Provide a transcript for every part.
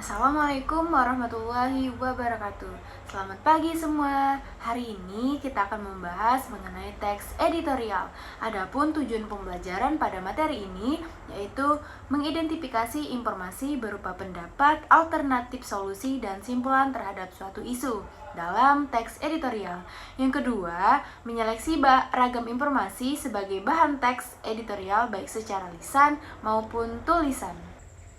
Assalamualaikum warahmatullahi wabarakatuh. Selamat pagi semua. Hari ini kita akan membahas mengenai teks editorial. Adapun tujuan pembelajaran pada materi ini yaitu mengidentifikasi informasi berupa pendapat, alternatif solusi, dan simpulan terhadap suatu isu dalam teks editorial. Yang kedua, menyeleksi ragam informasi sebagai bahan teks editorial baik secara lisan maupun tulisan.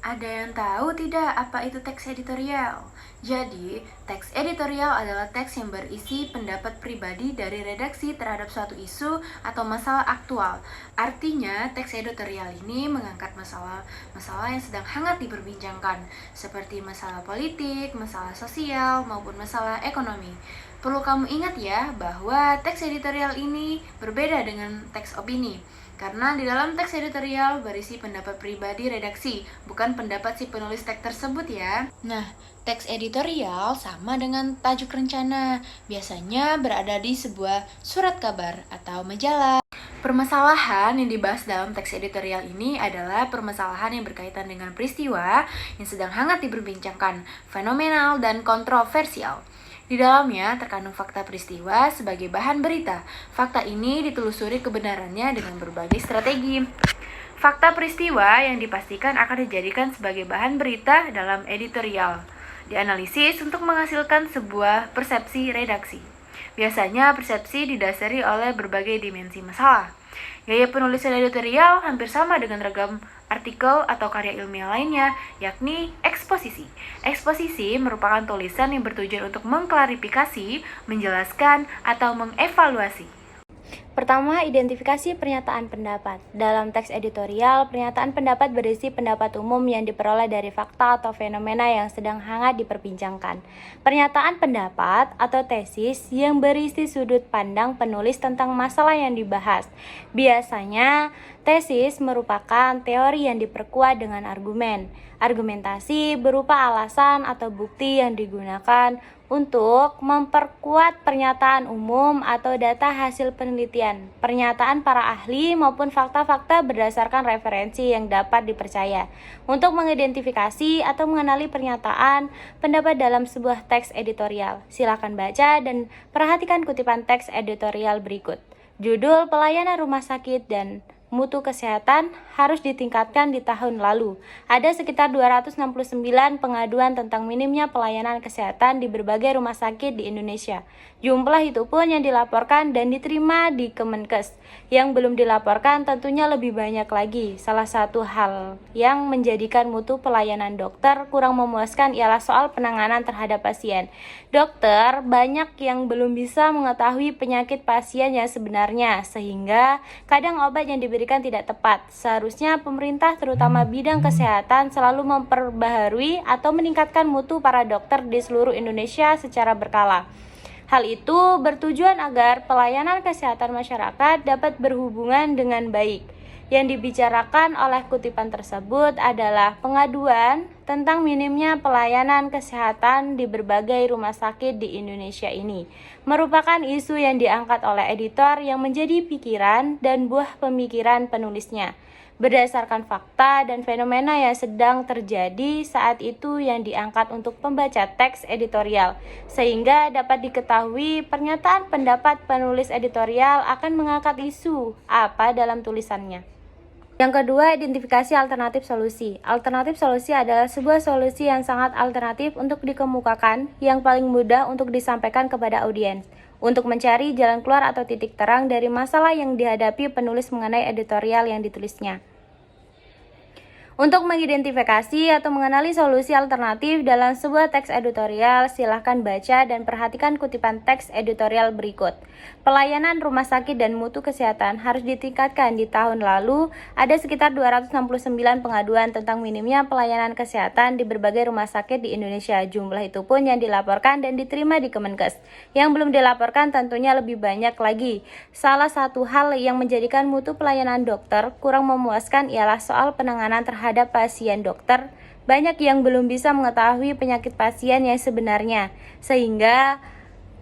Ada yang tahu tidak apa itu teks editorial? Jadi, teks editorial adalah teks yang berisi pendapat pribadi dari redaksi terhadap suatu isu atau masalah aktual. Artinya, teks editorial ini mengangkat masalah yang sedang hangat diperbincangkan, seperti masalah politik, masalah sosial, maupun masalah ekonomi. Perlu kamu ingat ya, bahwa teks editorial ini berbeda dengan teks opini. Karena di dalam teks editorial berisi pendapat pribadi redaksi, bukan pendapat si penulis teks tersebut ya. Nah, teks editorial sama dengan tajuk rencana, biasanya berada di sebuah surat kabar atau majalah. Permasalahan yang dibahas dalam teks editorial ini adalah permasalahan yang berkaitan dengan peristiwa yang sedang hangat diperbincangkan, fenomenal dan kontroversial. Di dalamnya terkandung fakta peristiwa sebagai bahan berita. Fakta ini ditelusuri kebenarannya dengan berbagai strategi. Fakta peristiwa yang dipastikan akan dijadikan sebagai bahan berita dalam editorial. Dianalisis untuk menghasilkan sebuah persepsi redaksi. Biasanya persepsi didasari oleh berbagai dimensi masalah. Gaya penulisan editorial hampir sama dengan ragam artikel atau karya ilmiah lainnya, yakni eksposisi. Eksposisi merupakan tulisan yang bertujuan untuk mengklarifikasi, menjelaskan, atau mengevaluasi. Pertama, identifikasi pernyataan pendapat. Dalam teks editorial, pernyataan pendapat berisi pendapat umum yang diperoleh dari fakta atau fenomena yang sedang hangat diperbincangkan. Pernyataan pendapat atau tesis yang berisi sudut pandang penulis tentang masalah yang dibahas. Biasanya, tesis merupakan teori yang diperkuat dengan argumen. Argumentasi berupa alasan atau bukti yang digunakan untuk memperkuat pernyataan umum atau data hasil penelitian, pernyataan para ahli maupun fakta-fakta berdasarkan referensi yang dapat dipercaya. Untuk mengidentifikasi atau mengenali pernyataan pendapat dalam sebuah teks editorial, silakan baca dan perhatikan kutipan teks editorial berikut. Judul pelayanan rumah sakit dan mutu kesehatan harus ditingkatkan di tahun lalu. Ada sekitar 269 pengaduan tentang minimnya pelayanan kesehatan di berbagai rumah sakit di Indonesia. Jumlah itu pun yang dilaporkan dan diterima di Kemenkes. Yang belum dilaporkan tentunya lebih banyak lagi. Salah satu hal yang menjadikan mutu pelayanan dokter kurang memuaskan ialah soal penanganan terhadap pasien. Dokter banyak yang belum bisa mengetahui penyakit pasien yang sebenarnya, sehingga kadang obat yang diberikan tidak tepat. Seharusnya pemerintah terutama bidang kesehatan selalu memperbaharui atau meningkatkan mutu para dokter di seluruh Indonesia secara berkala. Hal itu bertujuan agar pelayanan kesehatan masyarakat dapat berhubungan dengan baik. Yang dibicarakan oleh kutipan tersebut adalah pengaduan tentang minimnya pelayanan kesehatan di berbagai rumah sakit di Indonesia ini. Merupakan isu yang diangkat oleh editor yang menjadi pikiran dan buah pemikiran penulisnya. Berdasarkan fakta dan fenomena yang sedang terjadi saat itu yang diangkat untuk pembaca teks editorial, sehingga dapat diketahui pernyataan pendapat penulis editorial akan mengangkat isu apa dalam tulisannya. Yang kedua, identifikasi alternatif solusi. Alternatif solusi adalah sebuah solusi yang sangat alternatif untuk dikemukakan, yang paling mudah untuk disampaikan kepada audiens, untuk mencari jalan keluar atau titik terang dari masalah yang dihadapi penulis mengenai editorial yang ditulisnya. Untuk mengidentifikasi atau mengenali solusi alternatif dalam sebuah teks editorial, silahkan baca dan perhatikan kutipan teks editorial berikut. Pelayanan rumah sakit dan mutu kesehatan harus ditingkatkan. Di tahun lalu, ada sekitar 269 pengaduan tentang minimnya pelayanan kesehatan di berbagai rumah sakit di Indonesia. Jumlah itu pun yang dilaporkan dan diterima di Kemenkes. Yang belum dilaporkan tentunya lebih banyak lagi. Salah satu hal yang menjadikan mutu pelayanan dokter kurang memuaskan ialah soal penanganan terhadap pasien dokter. Banyak yang belum bisa mengetahui penyakit pasien yang sebenarnya, sehingga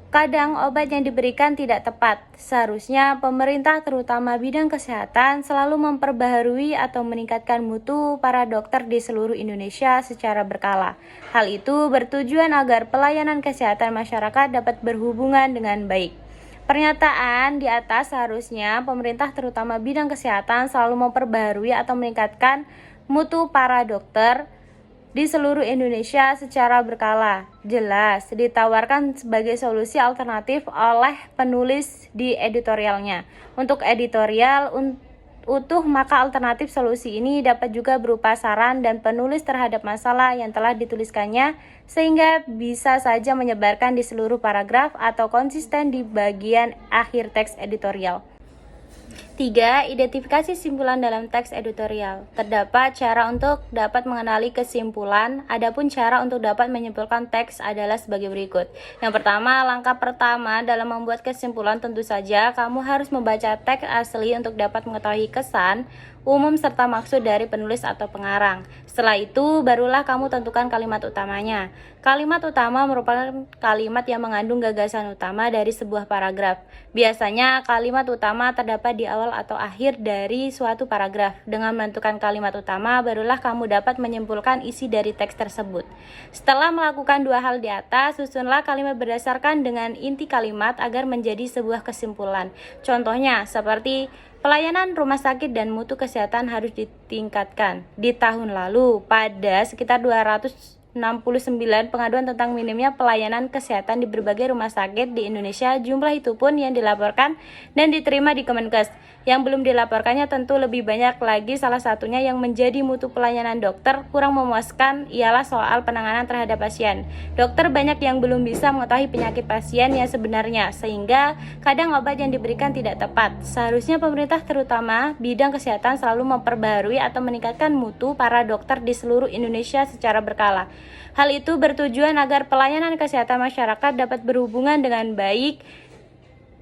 Kadang obat yang diberikan tidak tepat. Seharusnya pemerintah terutama bidang kesehatan selalu memperbaharui atau meningkatkan mutu para dokter di seluruh Indonesia secara berkala. Hal itu bertujuan agar pelayanan kesehatan masyarakat dapat berhubungan dengan baik. Pernyataan di atas seharusnya pemerintah terutama bidang kesehatan selalu memperbaharui atau meningkatkan mutu para dokter di seluruh Indonesia secara berkala. Jelas ditawarkan sebagai solusi alternatif oleh penulis di editorialnya. Untuk editorial utuh, maka alternatif solusi ini dapat juga berupa saran dan penulis terhadap masalah yang telah dituliskannya, sehingga bisa saja menyebarkan di seluruh paragraf atau konsisten di bagian akhir teks editorial. 3. Identifikasi kesimpulan dalam teks editorial. Terdapat cara untuk dapat mengenali kesimpulan, adapun cara untuk dapat menyimpulkan teks adalah sebagai berikut. Yang pertama, langkah pertama dalam membuat kesimpulan tentu saja kamu harus membaca teks asli untuk dapat mengetahui kesan, umum serta maksud dari penulis atau pengarang. Setelah itu, barulah kamu tentukan kalimat utamanya. Kalimat utama merupakan kalimat yang mengandung gagasan utama dari sebuah paragraf. Biasanya, kalimat utama terdapat di awal atau akhir dari suatu paragraf. Dengan menentukan kalimat utama, barulah kamu dapat menyimpulkan isi dari teks tersebut. Setelah melakukan dua hal di atas, susunlah kalimat berdasarkan dengan inti kalimat agar menjadi sebuah kesimpulan. Contohnya, seperti pelayanan rumah sakit dan mutu kesehatan harus ditingkatkan. Di tahun lalu, pada sekitar 269 pengaduan tentang minimnya pelayanan kesehatan di berbagai rumah sakit di Indonesia. Jumlah itu pun yang dilaporkan dan diterima di Kemenkes. Yang belum dilaporkannya tentu lebih banyak lagi. Salah satunya yang menjadi mutu pelayanan dokter kurang memuaskan ialah soal penanganan terhadap pasien. Dokter banyak yang belum bisa mengetahui penyakit pasien yang sebenarnya, sehingga kadang obat yang diberikan tidak tepat. Seharusnya pemerintah terutama bidang kesehatan selalu memperbaharui atau meningkatkan mutu para dokter di seluruh Indonesia secara berkala. Hal itu bertujuan agar pelayanan kesehatan masyarakat dapat berhubungan dengan baik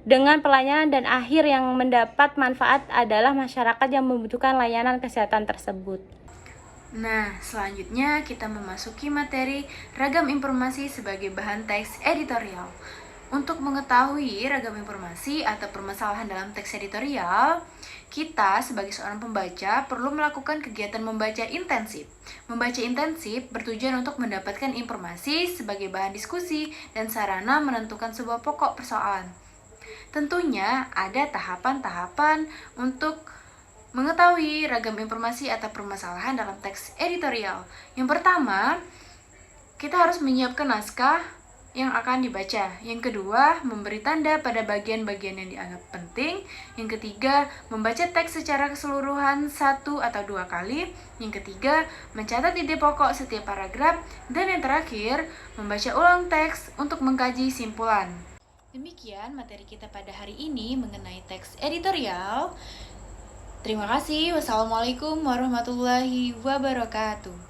dengan pelayanan dan akhir yang mendapat manfaat adalah masyarakat yang membutuhkan layanan kesehatan tersebut. Nah, selanjutnya kita memasuki materi ragam informasi sebagai bahan teks editorial. Untuk mengetahui ragam informasi atau permasalahan dalam teks editorial, kita sebagai seorang pembaca perlu melakukan kegiatan membaca intensif. Membaca intensif bertujuan untuk mendapatkan informasi sebagai bahan diskusi dan sarana menentukan sebuah pokok persoalan. Tentunya ada tahapan-tahapan untuk mengetahui ragam informasi atau permasalahan dalam teks editorial. Yang pertama, kita harus menyiapkan naskah yang akan dibaca. Yang kedua, memberi tanda pada bagian-bagian yang dianggap penting. Yang ketiga, membaca teks secara keseluruhan 1 atau 2 kali. Yang ketiga, mencatat ide pokok setiap paragraf. Dan yang terakhir, membaca ulang teks untuk mengkaji simpulan. Demikian materi kita pada hari ini mengenai teks editorial. Terima kasih. Wassalamualaikum warahmatullahi wabarakatuh.